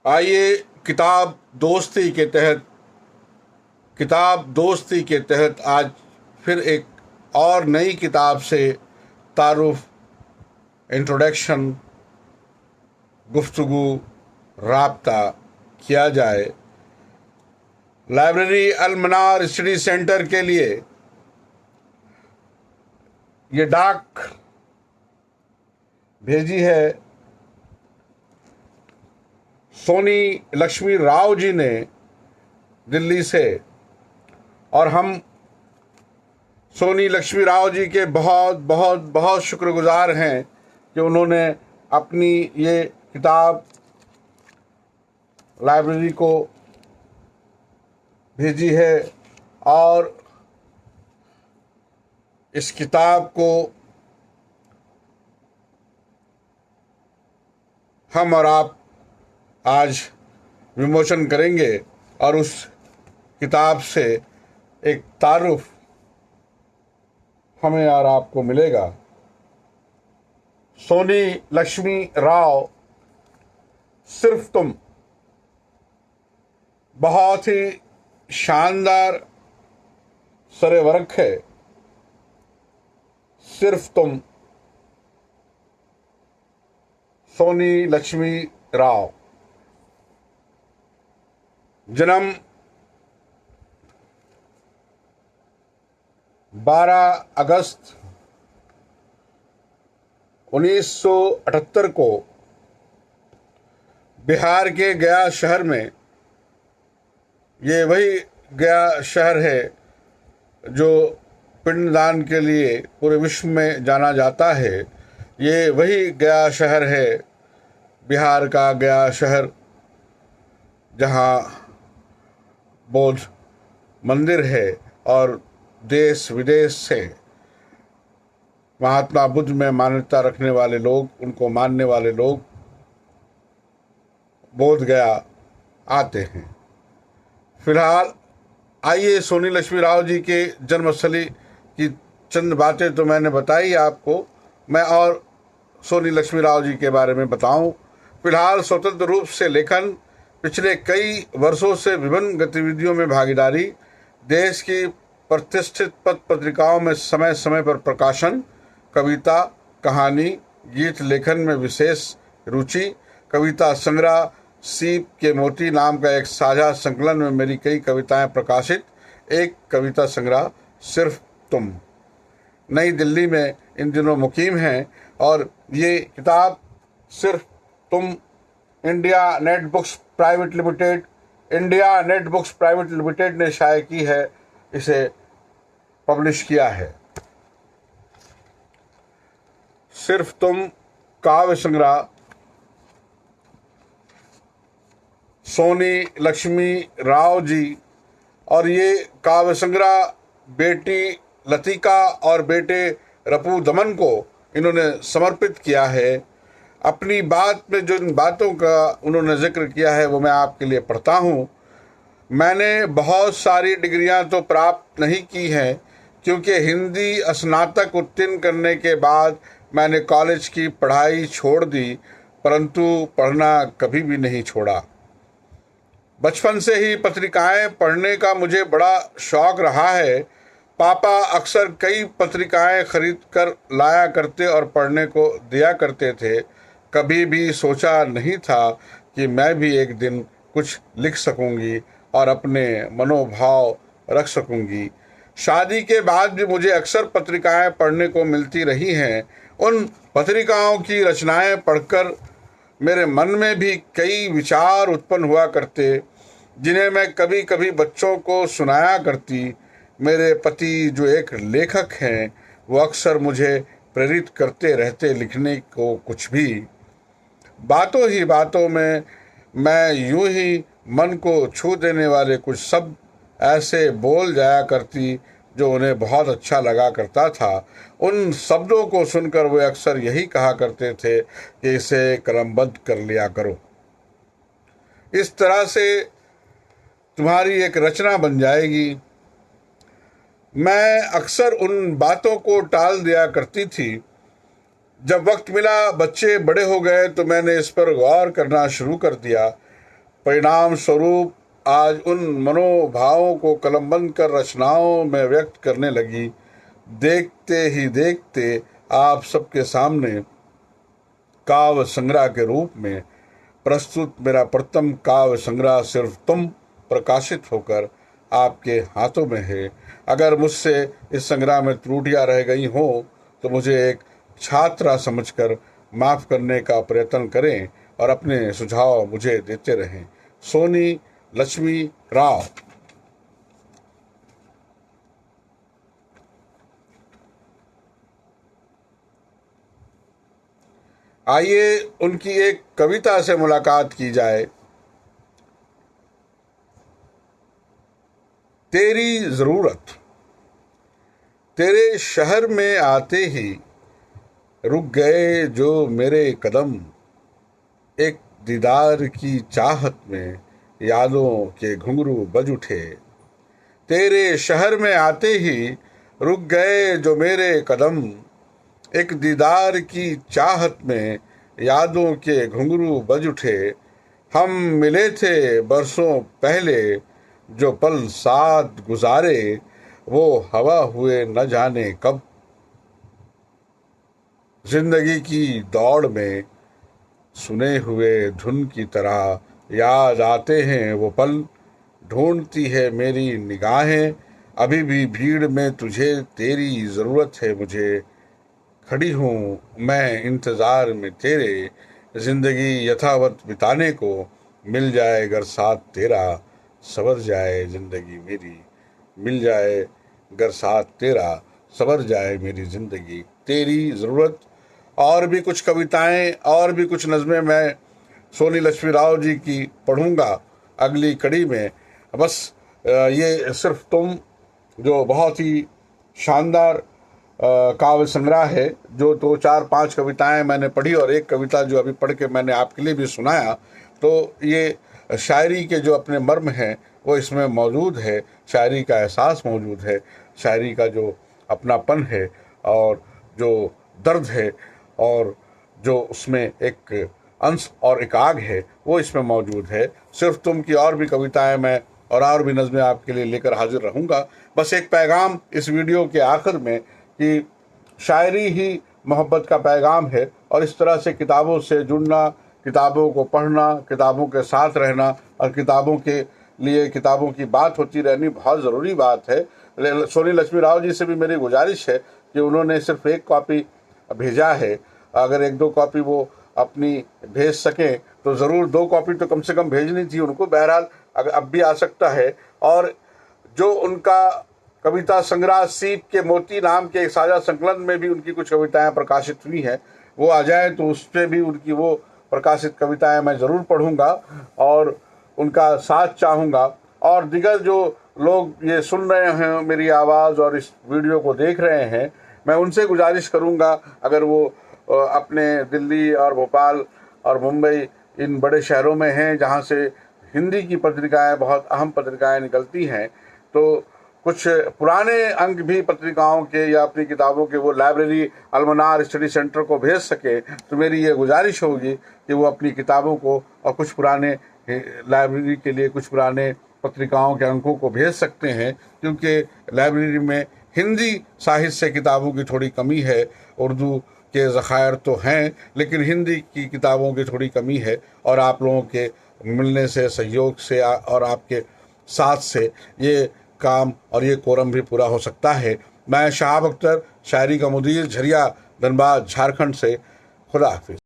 आइए किताब दोस्ती के तहत आज फिर एक और नई किताब से तारुफ, इंट्रोडक्शन, गुफ्तगू, राब्ता किया जाए। लाइब्रेरी अल मनार स्टडी सेंटर के लिए ये डाक भेजी है सोनी लक्ष्मी राव जी ने दिल्ली से, और हम सोनी लक्ष्मी राव जी के बहुत बहुत बहुत शुक्रगुजार हैं कि उन्होंने अपनी ये किताब लाइब्रेरी को भेजी है। और इस किताब को हम और आप आज विमोचन करेंगे और उस किताब से एक तारुफ हमें और आपको मिलेगा। सोनी लक्ष्मी राव, सिर्फ तुम, बहुत ही शानदार सरे वर्क है। सिर्फ तुम, सोनी लक्ष्मी राव। जन्म 12 अगस्त 1978 को बिहार के गया शहर में। ये वही गया शहर है जो पिंडदान के लिए पूरे विश्व में जाना जाता है। ये वही गया शहर है, बिहार का गया शहर, जहाँ बौद्ध मंदिर है और देश विदेश से महात्मा बुद्ध में मान्यता रखने वाले लोग, उनको मानने वाले लोग बोध गया आते हैं। फिलहाल आइए सोनी लक्ष्मी राव जी के जन्मस्थली की चंद बातें तो मैंने बताई आपको, मैं और सोनी लक्ष्मी राव जी के बारे में बताऊं। फिलहाल स्वतंत्र रूप से लेखन, पिछले कई वर्षों से विभिन्न गतिविधियों में भागीदारी, देश की प्रतिष्ठित पत्र पत्रिकाओं में समय समय पर प्रकाशन, कविता, कहानी, गीत लेखन में विशेष रुचि, कविता संग्रह सीप के मोती नाम का एक साझा संकलन में मेरी कई कविताएं प्रकाशित, एक कविता संग्रह सिर्फ तुम, नई दिल्ली में इन दिनों मुकीम हैं। और ये किताब सिर्फ तुम India net books private limited ने शाये की है, इसे पब्लिश किया है। सिर्फ तुम काव्य संग्रह सोनी लक्ष्मी राव जी, और ये काव्य संग्रह बेटी लतिका और बेटे रपू दमन को इन्होंने समर्पित किया है। अपनी बात में जिन बातों का उन्होंने जिक्र किया है वो मैं आपके लिए पढ़ता हूँ। मैंने बहुत सारी डिग्रियां तो प्राप्त नहीं की हैं, क्योंकि हिंदी स्नातक उत्तीर्ण करने के बाद मैंने कॉलेज की पढ़ाई छोड़ दी, परंतु पढ़ना कभी भी नहीं छोड़ा। बचपन से ही पत्रिकाएं पढ़ने का मुझे बड़ा शौक रहा है। पापा अक्सर कई पत्रिकाएं खरीद कर लाया करते और पढ़ने को दिया करते थे। कभी भी सोचा नहीं था कि मैं भी एक दिन कुछ लिख सकूंगी और अपने मनोभाव रख सकूंगी। शादी के बाद भी मुझे अक्सर पत्रिकाएं पढ़ने को मिलती रही हैं। उन पत्रिकाओं की रचनाएं पढ़कर मेरे मन में भी कई विचार उत्पन्न हुआ करते, जिन्हें मैं कभी कभी बच्चों को सुनाया करती। मेरे पति जो एक लेखक हैं, वो अक्सर मुझे प्रेरित करते रहते लिखने को कुछ भी। बातों ही बातों में मैं यूं ही मन को छू देने वाले कुछ शब्द ऐसे बोल जाया करती जो उन्हें बहुत अच्छा लगा करता था। उन शब्दों को सुनकर वे अक्सर यही कहा करते थे कि इसे क्रमबद्ध कर लिया करो, इस तरह से तुम्हारी एक रचना बन जाएगी। मैं अक्सर उन बातों को टाल दिया करती थी। जब वक्त मिला, बच्चे बड़े हो गए, तो मैंने इस पर गौर करना शुरू कर दिया। परिणाम स्वरूप आज उन मनोभावों को कलमबंद कर रचनाओं में व्यक्त करने लगी। देखते ही देखते आप सबके सामने काव्य संग्रह के रूप में प्रस्तुत मेरा प्रथम काव्य संग्रह सिर्फ तुम प्रकाशित होकर आपके हाथों में है। अगर मुझसे इस संग्रह में त्रुटियां रह गई हों तो मुझे एक छात्रा समझकर माफ करने का प्रयत्न करें और अपने सुझाव मुझे देते रहें। सोनी लक्ष्मी राव। आइए उनकी एक कविता से मुलाकात की जाए। तेरी जरूरत। तेरे शहर में आते ही रुक गए जो मेरे कदम, एक दीदार की चाहत में यादों के घुंघरू बज उठे। तेरे शहर में आते ही रुक गए जो मेरे कदम, एक दीदार की चाहत में यादों के घुंघरू बज उठे। हम मिले थे बरसों पहले, जो पल साथ गुजारे वो हवा हुए न जाने कब। जिंदगी की दौड़ में सुने हुए धुन की तरह याद आते हैं वो पल। ढूंढती है मेरी निगाहें अभी भी भीड़ में तुझे, तेरी ज़रूरत है मुझे। खड़ी हूँ मैं इंतज़ार में तेरे, ज़िंदगी यथावत बिताने को मिल जाए अगर साथ तेरा, सवर जाए ज़िंदगी मेरी। मिल जाए अगर साथ तेरा, सवर जाए मेरी ज़िंदगी। तेरी ज़रूरत। और भी कुछ कविताएं और भी कुछ नज़में मैं सोनी लक्ष्मी राव जी की पढ़ूंगा अगली कड़ी में। बस ये सिर्फ तुम जो बहुत ही शानदार काव्य संग्रह है, जो 2, 4, 5 कविताएं मैंने पढ़ी और एक कविता जो अभी पढ़ के मैंने आपके लिए भी सुनाया, तो ये शायरी के जो अपने मर्म हैं वो इसमें मौजूद है। शायरी का एहसास मौजूद है, शायरी का जो अपनापन है और जो दर्द है और जो उसमें एक अंश और एक आग है वो इसमें मौजूद है। सिर्फ तुम की और भी कविताएं मैं और भी नज़में आपके लिए लेकर हाजिर रहूँगा। बस एक पैगाम इस वीडियो के आखिर में कि शायरी ही मोहब्बत का पैगाम है और इस तरह से किताबों से जुड़ना, किताबों को पढ़ना, किताबों के साथ रहना और किताबों के लिए किताबों की बात होती रहनी बहुत ज़रूरी बात है। सोनी लक्ष्मी राव जी से भी मेरी गुजारिश है कि उन्होंने सिर्फ एक कॉपी भेजा है, अगर 1-2 कॉपी वो अपनी भेज सकें तो ज़रूर 2 कॉपी तो कम से कम भेजनी थी उनको। बहरहाल अगर अब भी आ सकता है। और जो उनका कविता संग्रह सीप के मोती नाम के एक साझा संकलन में भी उनकी कुछ कविताएं प्रकाशित हुई हैं, वो आ जाए तो उस पर भी उनकी वो प्रकाशित कविताएं मैं ज़रूर पढ़ूंगा और उनका साथ चाहूँगा। और दिगर जो लोग ये सुन रहे हैं मेरी आवाज़ और इस वीडियो को देख रहे हैं, मैं उनसे गुजारिश करूंगा, अगर वो अपने दिल्ली और भोपाल और मुंबई इन बड़े शहरों में हैं जहां से हिंदी की पत्रिकाएं, बहुत अहम पत्रिकाएं निकलती हैं, तो कुछ पुराने अंक भी पत्रिकाओं के या अपनी किताबों के वो लाइब्रेरी अलमनार स्टडी सेंटर को भेज सके, तो मेरी ये गुजारिश होगी कि वो अपनी किताबों को और कुछ पुराने लाइब्रेरी के लिए कुछ पुराने पत्रिकाओं के अंकों को भेज सकते हैं, क्योंकि लाइब्रेरी में हिंदी साहित्य किताबों की थोड़ी कमी है। उर्दू के ज़खायर तो हैं लेकिन हिंदी की किताबों की थोड़ी कमी है और आप लोगों के मिलने से, सहयोग से और आपके साथ से ये काम और ये कोरम भी पूरा हो सकता है। मैं शहाब अख्तर, शायरी का मुदीर, झरिया, धनबाद, झारखंड से। खुदा हाफिज़।